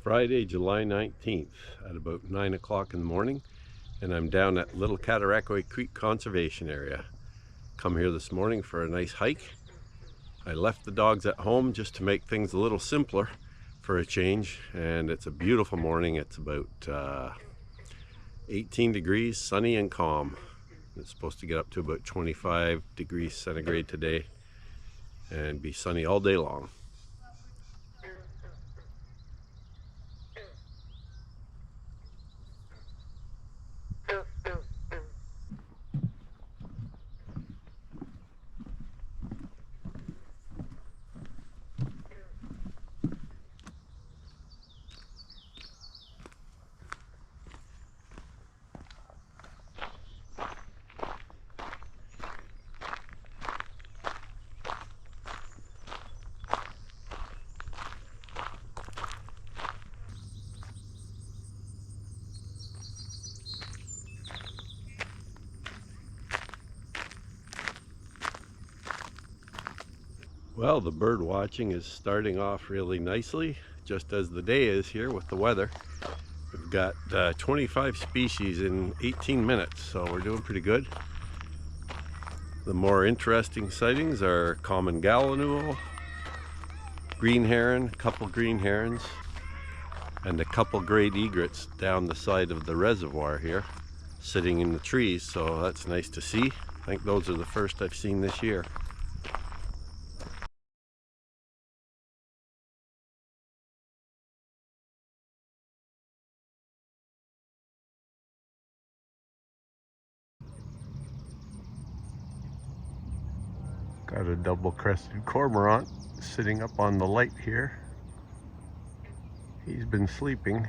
Friday, July 19th at about 9 o'clock in the morning, and I'm down at Little Cataraqui Creek Conservation Area. Come here this morning for a nice hike. I left the dogs at home just to make things a little simpler for a change, and it's a beautiful morning. It's about 18 degrees, sunny and calm. It's supposed to get up to about 25 degrees centigrade today and be sunny all day long. Well, the bird watching is starting off really nicely, just as the day is here with the weather. We've got 25 species in 18 minutes, so we're doing pretty good. The more interesting sightings are common Gallinule, green heron, a couple green herons, and a couple great egrets down the side of the reservoir here, sitting in the trees, so that's nice to see. I think those are the first I've seen this year. Got a double-crested cormorant sitting up on the light here. He's been sleeping.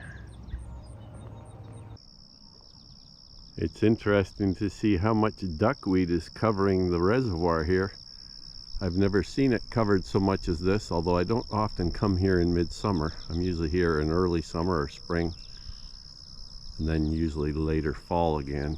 It's interesting to see how much duckweed is covering the reservoir here. I've never seen it covered so much as this, although I don't often come here in midsummer. I'm usually here in early summer or spring, and then usually later fall again.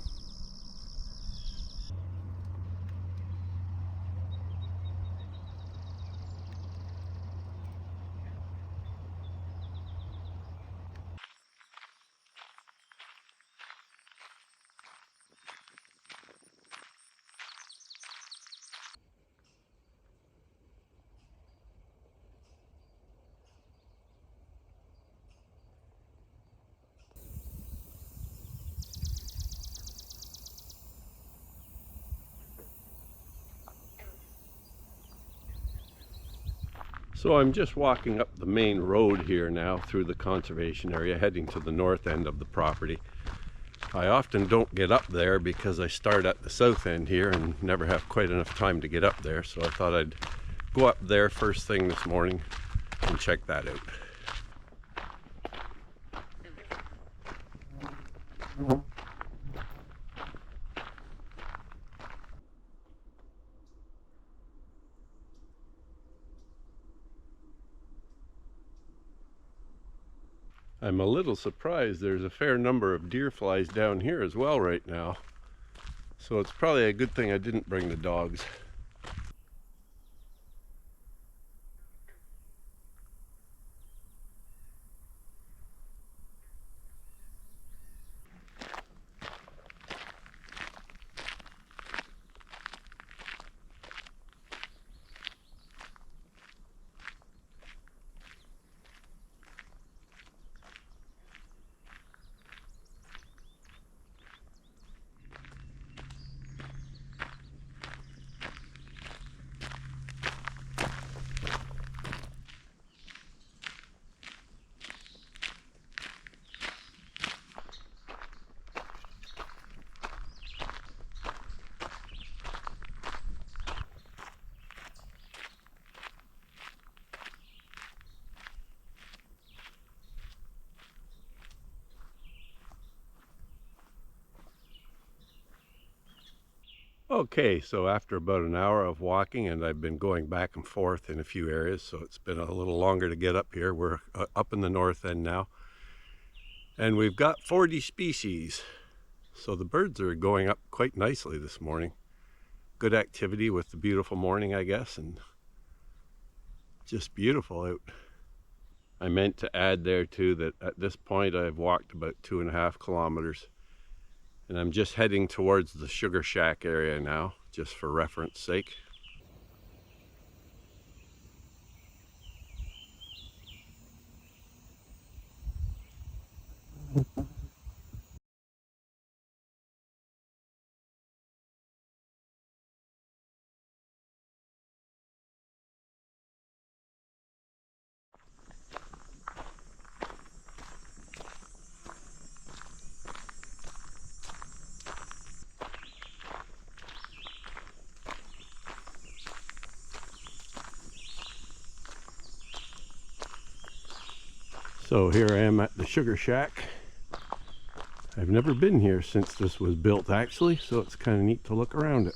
So I'm just walking up the main road here now through the conservation area, heading to the north end of the property. I often don't get up there because I start at the south end here and never have quite enough time to get up there, so I thought I'd go up there first thing this morning and check that out. I'm a little surprised there's a fair number of deer flies down here as well right now. So it's probably a good thing I didn't bring the dogs. Okay, so after about an hour of walking, and I've been going back and forth in a few areas, so it's been a little longer to get up here. We're up in the north end now, and we've got 40 species. So the birds are going up quite nicely this morning. Good activity with the beautiful morning, I guess, and just beautiful out. I meant to add there too that at this point I've walked about 2.5 kilometers, and I'm just heading towards the sugar shack area now, just for reference sake. So here I am at the sugar shack. I've never been here since this was built actually, so it's kind of neat to look around it.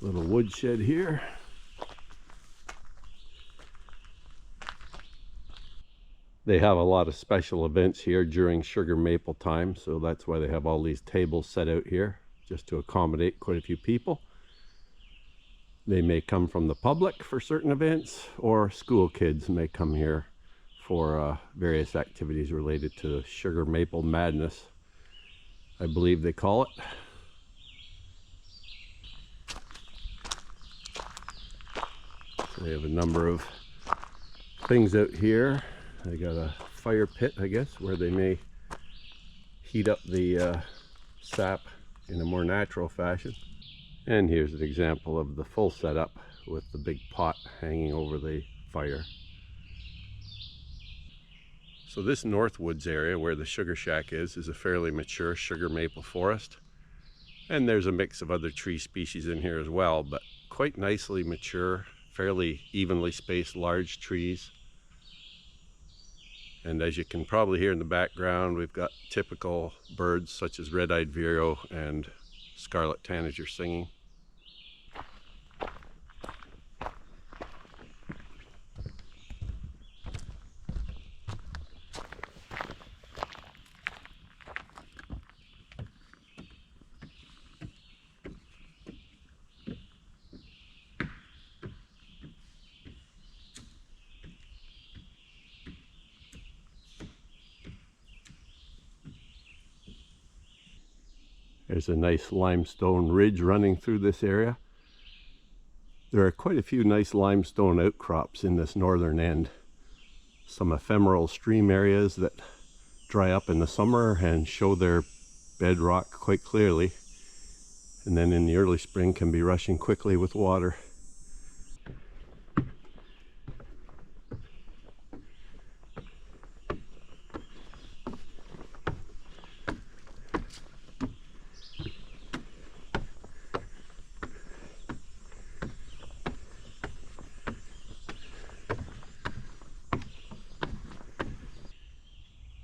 Little woodshed here. They have a lot of special events here during sugar maple time, so that's why they have all these tables set out here, just to accommodate quite a few people. They may come from the public for certain events, or school kids may come here for various activities related to sugar maple madness, I believe they call it. So they have a number of things out here. They got a fire pit, I guess, where they may heat up the sap in a more natural fashion. And here's an example of the full setup with the big pot hanging over the fire. So this Northwoods area where the sugar shack is a fairly mature sugar maple forest. And there's a mix of other tree species in here as well, but quite nicely mature, fairly evenly spaced large trees. And as you can probably hear in the background, we've got typical birds such as red-eyed vireo and scarlet tanager singing. There's a nice limestone ridge running through this area. There are quite a few nice limestone outcrops in this northern end. Some ephemeral stream areas that dry up in the summer and show their bedrock quite clearly, and then in the early spring can be rushing quickly with water.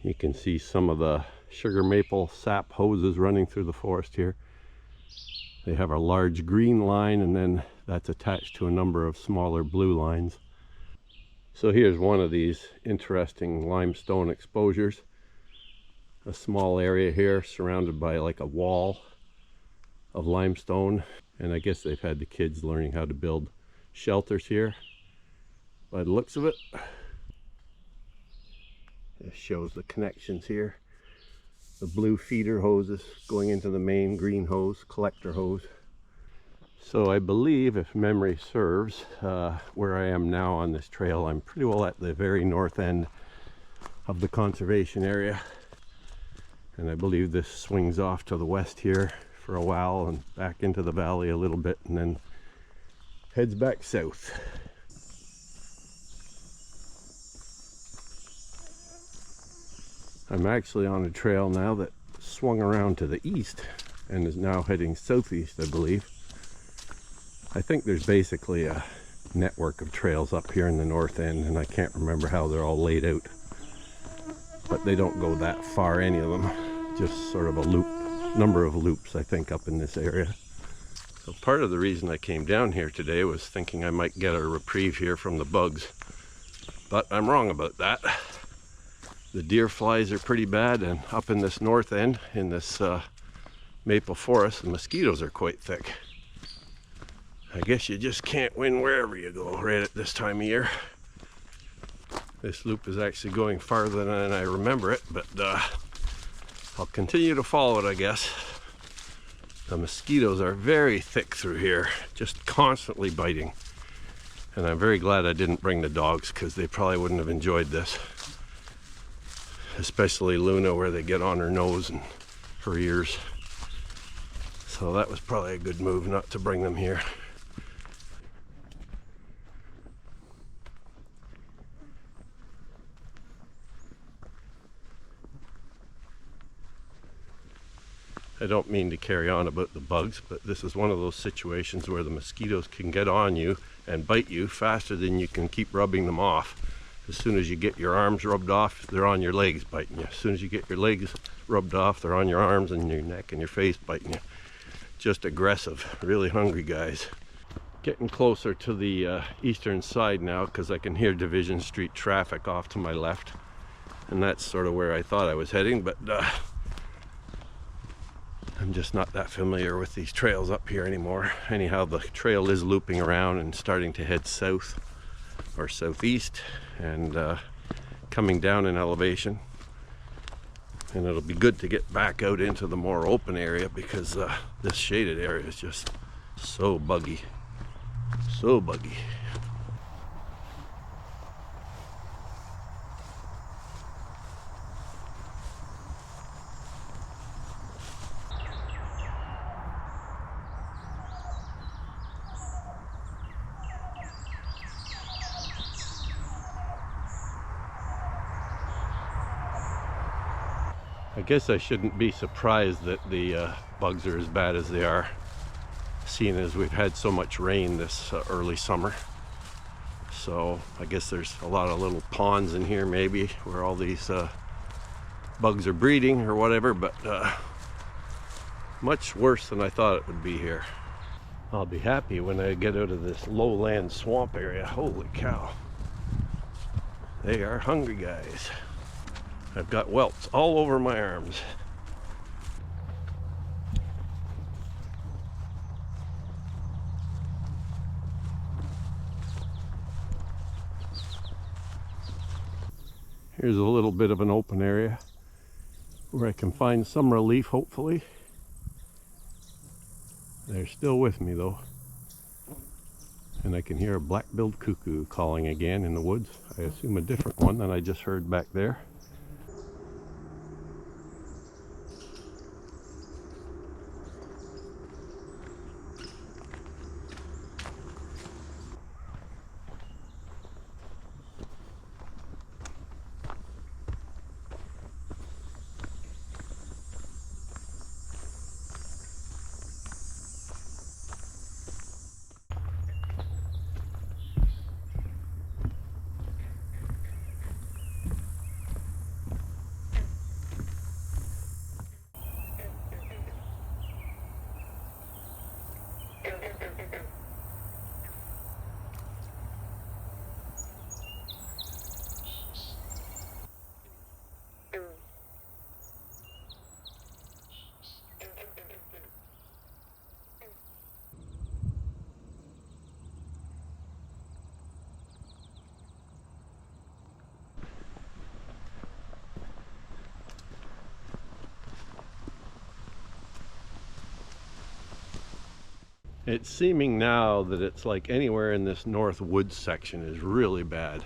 You can see some of the sugar maple sap hoses running through the forest here. They have a large green line, and then that's attached to a number of smaller blue lines. So here's one of these interesting limestone exposures. A small area here surrounded by like a wall of limestone, and I guess they've had the kids learning how to build shelters here by the looks of it. It shows the connections here. The blue feeder hoses going into the main green hose, collector hose. So I believe, if memory serves, where I am now on this trail, I'm pretty well at the very north end of the conservation area. And I believe this swings off to the west here for a while and back into the valley a little bit, and then heads back south. I'm actually on a trail now that swung around to the east and is now heading southeast, I believe. I think there's basically a network of trails up here in the north end, and I can't remember how they're all laid out, but they don't go that far, any of them. just sort of a loop, number of loops I think up in this area. So part of the reason I came down here today was thinking I might get a reprieve here from the bugs, but I'm wrong about that. The deer flies are pretty bad, and up in this north end, in this maple forest, the mosquitoes are quite thick. I guess you just can't win wherever you go right at this time of year. This loop is actually going farther than I remember it, but I'll continue to follow it, I guess. The mosquitoes are very thick through here, just constantly biting. And I'm very glad I didn't bring the dogs, because they probably wouldn't have enjoyed this. Especially Luna, where they get on her nose and her ears. So that was probably a good move not to bring them here. I don't mean to carry on about the bugs, but this is one of those situations where the mosquitoes can get on you and bite you faster than you can keep rubbing them off. As soon as you get your arms rubbed off, they're on your legs biting you. As soon as you get your legs rubbed off, they're on your arms and your neck and your face biting you. Just aggressive, really hungry guys. Getting closer to the eastern side now, because I can hear Division Street traffic off to my left. And that's sort of where I thought I was heading, but I'm just not that familiar with these trails up here anymore. Anyhow, the trail is looping around and starting to head south or southeast, and coming down in elevation. And it'll be good to get back out into the more open area, because this shaded area is just so buggy. So buggy. I guess I shouldn't be surprised that the bugs are as bad as they are, seeing as we've had so much rain this early summer. So I guess there's a lot of little ponds in here maybe where all these bugs are breeding or whatever, but much worse than I thought it would be here. I'll be happy when I get out of this lowland swamp area. Holy cow. They are hungry guys. I've got welts all over my arms. Here's a little bit of an open area where I can find some relief, hopefully. They're still with me though. And I can hear a black-billed cuckoo calling again in the woods. I assume a different one than I just heard back there. It's seeming now that it's like anywhere in this north woods section is really bad.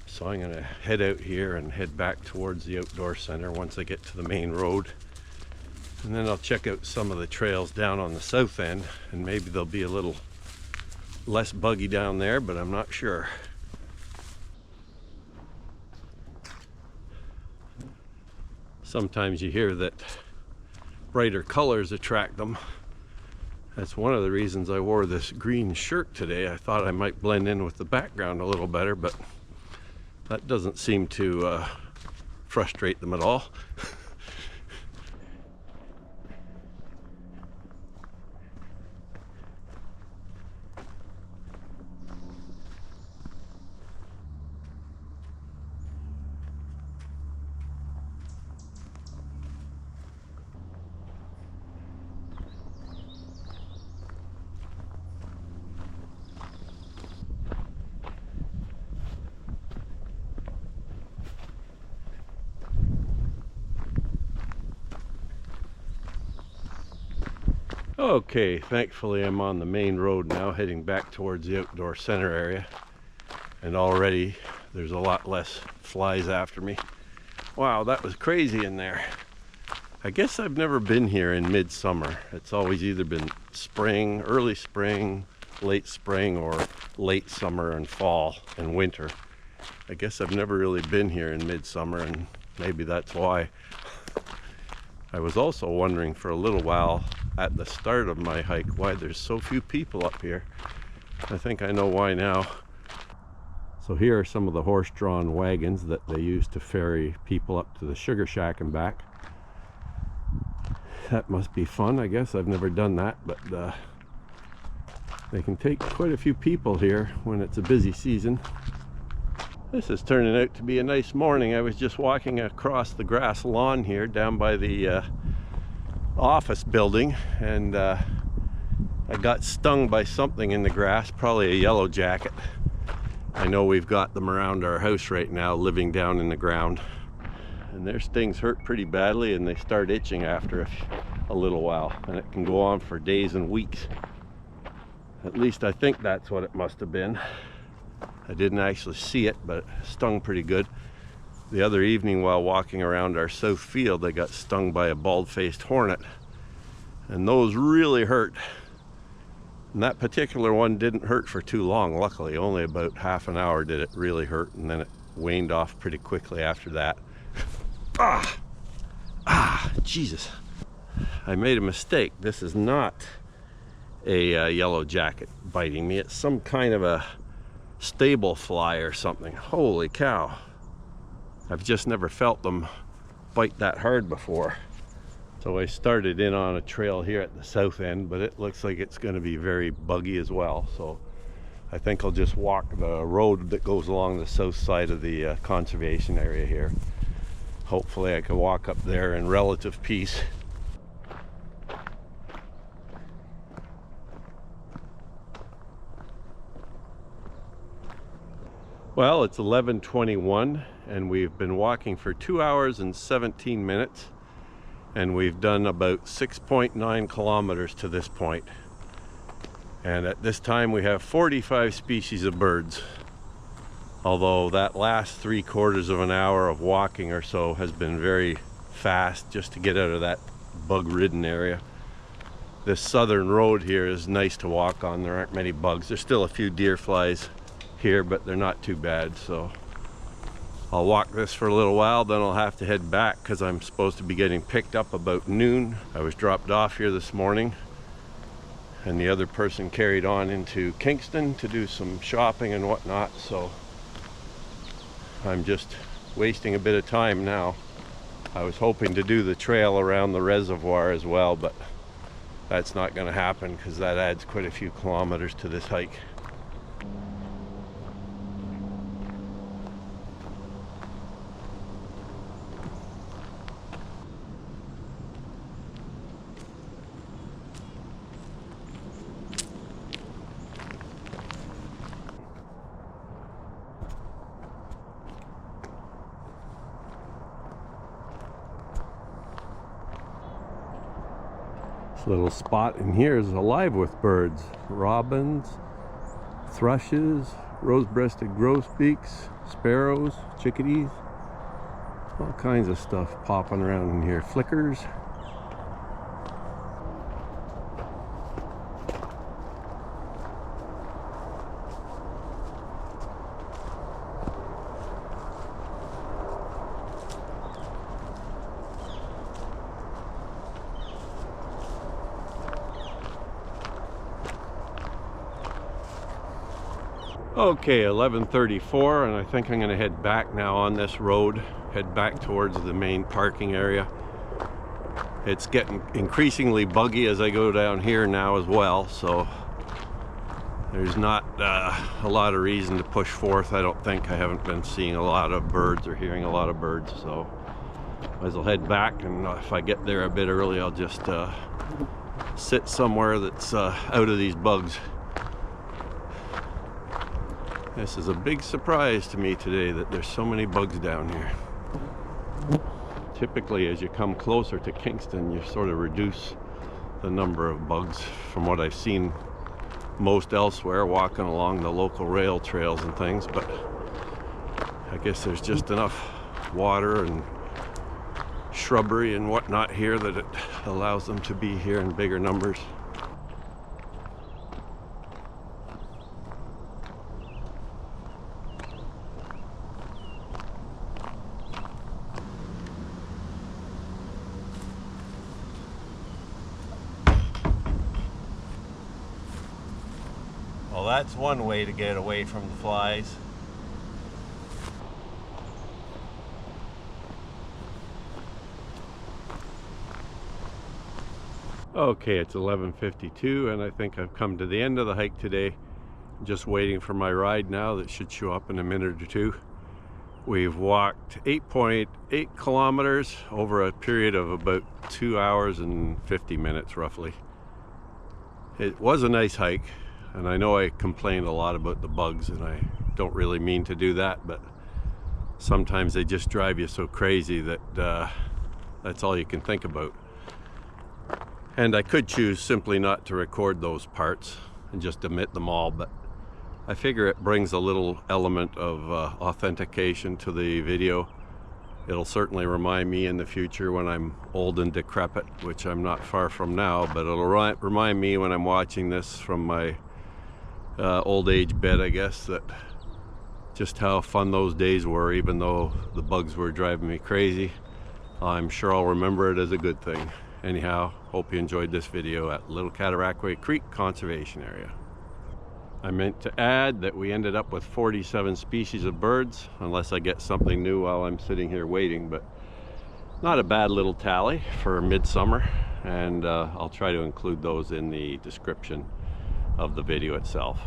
So I'm gonna head out here and head back towards the outdoor center once I get to the main road. And then I'll check out some of the trails down on the south end, and maybe they'll be a little less buggy down there, but I'm not sure. Sometimes you hear that brighter colors attract them. That's one of the reasons I wore this green shirt today. I thought I might blend in with the background a little better, but that doesn't seem to frustrate them at all. Okay, thankfully I'm on the main road now, heading back towards the outdoor center area. And already there's a lot less flies after me. Wow, that was crazy in there. I guess I've never been here in midsummer. It's always either been spring, early spring, late spring, or late summer and fall and winter. I guess I've never really been here in midsummer, and maybe that's why. I was also wondering for a little while at the start of my hike why there's so few people up here. I think I know why now. So here are some of the horse-drawn wagons that they use to ferry people up to the sugar shack and back. That must be fun. I guess I've never done that, but they can take quite a few people here when it's a busy season. This is turning out to be a nice morning. I was just walking across the grass lawn here down by the office building, and I got stung by something in the grass, probably a yellow jacket. I know we've got them around our house right now, living down in the ground, and their stings hurt pretty badly, and they start itching after a little while, and it can go on for days and weeks. At least I think that's what it must have been. I didn't actually see it, but it stung pretty good. The other evening while walking around our south field, I got stung by a bald-faced hornet, and those really hurt. And that particular one didn't hurt for too long, luckily. Only about half an hour did it really hurt, and then it waned off pretty quickly after that. Jesus. I made a mistake. This is not a yellow jacket biting me. It's some kind of a stable fly or something. Holy cow. I've just never felt them bite that hard before. So I started in on a trail here at the south end, but it looks like it's going to be very buggy as well. So I think I'll just walk the road that goes along the south side of the conservation area here. Hopefully I can walk up there in relative peace. Well, it's 11:21 and we've been walking for 2 hours and 17 minutes, and we've done about 6.9 kilometers to this point. And at this time we have 45 species of birds. Although that last 3/4 of an hour of walking or so has been very fast just to get out of that bug-ridden area. This southern road here is nice to walk on. There aren't many bugs. There's still a few deer flies here, but they're not too bad. So I'll walk this for a little while, then I'll have to head back because I'm supposed to be getting picked up about noon. I was dropped off here this morning, and the other person carried on into Kingston to do some shopping and whatnot, so I'm just wasting a bit of time now. I was hoping to do the trail around the reservoir as well, but that's not going to happen because that adds quite a few kilometers to this hike. Little spot in here is alive with birds. Robins, thrushes, rose-breasted grosbeaks, sparrows, chickadees, all kinds of stuff popping around in here. Flickers. Okay, 11:34, and I think I'm going to head back now on this road, head back towards the main parking area. It's getting increasingly buggy as I go down here now as well, so there's not a lot of reason to push forth. I don't think. I haven't been seeing a lot of birds or hearing a lot of birds, so might as well head back, and if I get there a bit early, I'll just sit somewhere that's out of these bugs. This is a big surprise to me today that there's so many bugs down here. Typically, as you come closer to Kingston, you sort of reduce the number of bugs from what I've seen most elsewhere walking along the local rail trails and things, but I guess there's just enough water and shrubbery and whatnot here that it allows them to be here in bigger numbers. Well, that's one way to get away from the flies. Okay, it's 11:52 and I think I've come to the end of the hike today. I'm just waiting for my ride now that should show up in a minute or two. We've walked 8.8 kilometers over a period of about 2 hours and 50 minutes roughly. It was a nice hike, and I know I complained a lot about the bugs, and I don't really mean to do that, but sometimes they just drive you so crazy that that's all you can think about. And I could choose simply not to record those parts and just omit them all, but I figure it brings a little element of authentication to the video. It'll certainly remind me in the future when I'm old and decrepit, which I'm not far from now, but it'll remind me when I'm watching this from my old age bed, I guess, that just how fun those days were, even though the bugs were driving me crazy. I'm sure I'll remember it as a good thing. Anyhow, hope you enjoyed this video at Little Cataraqui Creek Conservation Area. I meant to add that we ended up with 47 species of birds, unless I get something new while I'm sitting here waiting, but not a bad little tally for midsummer, and I'll try to include those in the description of the video itself.